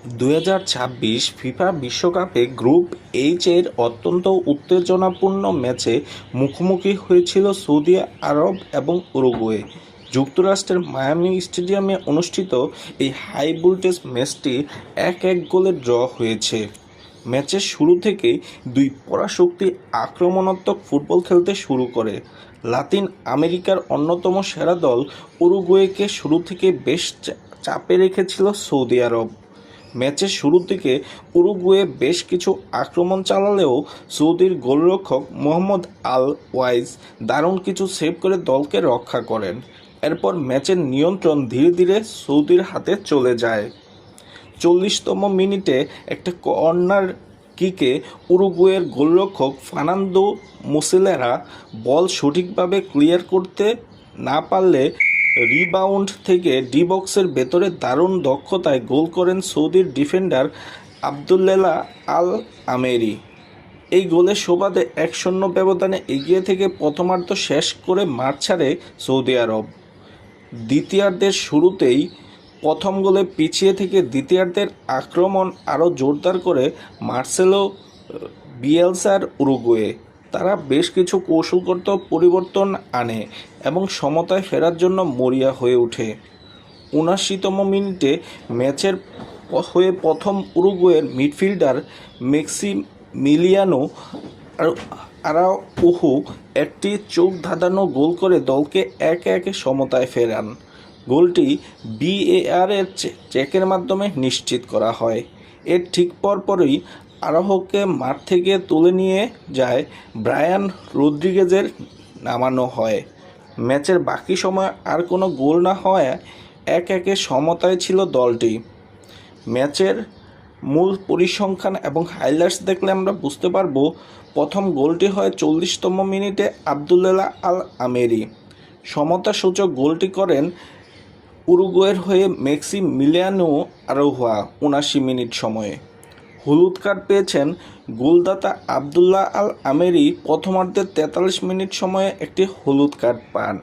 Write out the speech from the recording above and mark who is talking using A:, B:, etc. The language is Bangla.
A: 2026 ফিফা বিশ্বকাপে গ্রুপ এইচ-এর অত্যন্ত উত্তেজনাপূর্ণ ম্যাচে মুখোমুখি হয়েছিল সৌদি আরব এবং উরুগুয়ে। যুক্তরাষ্ট্রের মায়ামি স্টেডিয়ামে অনুষ্ঠিত এই হাই ভোল্টেজ ম্যাচটি 1-1 গোলে ড্র হয়েছে। ম্যাচের শুরু থেকেই দুই পরাশক্তি আক্রমণাত্মক ফুটবল খেলতে শুরু করে। লাতিন আমেরিকার অন্যতম সেরা দল উরুগুয়েকে শুরু থেকে বেশ চাপে রেখেছিল সৌদি আরব। ম্যাচের শুরুর দিকে উরুগুয়ে বেশ কিছু আক্রমণ চালালেও সৌদির গোলরক্ষক মোহাম্মদ আল ওয়াইজ দারুণ কিছু সেভ করে দলকে রক্ষা করেন। এরপর ম্যাচের নিয়ন্ত্রণ ধীরে ধীরে সৌদির হাতে চলে যায়। 40তম মিনিটে একটা কর্নার কিকে উরুগুয়ের গোলরক্ষক ফার্নান্দো মুসেলেরা বল সঠিকভাবে ক্লিয়ার করতে না পারলে রিবাউন্ড থেকে ডি বক্সের ভেতরে দারুণ দক্ষতায় গোল করেন সৌদির ডিফেন্ডার আবদুল্লাহ আল আমেরি। এই গোলের সুবাদে 1-0 ব্যবধানে এগিয়ে থেকে প্রথমার্ধ শেষ করে মাঠ ছাড়ে সৌদি আরব। দ্বিতীয়ার্ধের শুরুতেই প্রথম গোলে পিছিয়ে থেকে দ্বিতীয়ার্ধের আক্রমণ আরও জোরদার করে মার্সেলো বিয়েলসার উরুগুয়ে। তারা বেশ কিছু কৌশলগত পরিবর্তন আনে এবং সমতায় ফেরার জন্য মরিয়া হয়ে ওঠে। ৭৯তম মিনিটে ম্যাচের হয়ে প্রথম উরুগুয়ের মিডফিল্ডার মেক্সিমিলিয়ানো আরাউহো একটি চোখ ধাঁধানো গোল করে দলকে 1-1 সমতায় ফেরান। গোলটি ভিএআর-এর চেকের মাধ্যমে নিশ্চিত করা হয়। এর ঠিক পরপরই আরাউহোকে মাঠ থেকে তুলে নিয়ে যায় ব্রায়ান রদ্রিগেজের নামানো হয়। ম্যাচের বাকি সময় আর কোনো গোল না হওয়ায় 1-1 সমতায় ছিল দলটি। ম্যাচের মূল পরিসংখ্যান এবং হাইলাইটস দেখলে আমরা বুঝতে পারবো, প্রথম গোলটি হয় 40তম মিনিটে আবদুল্লাহ আল আমেরি। সমতাসূচক গোলটি করেন উরুগুয়ের হয়ে মেক্সিমিলিয়ানো আরাউহো ৭৯ মিনিট সময়ে। হলুদ কার্ড পেয়েছেন গোলদাতা আবদুল্লাহ আল আমেরি। প্রথমার্ধের 43 মিনিট সময়ে একটি হলুদ কার্ড পান।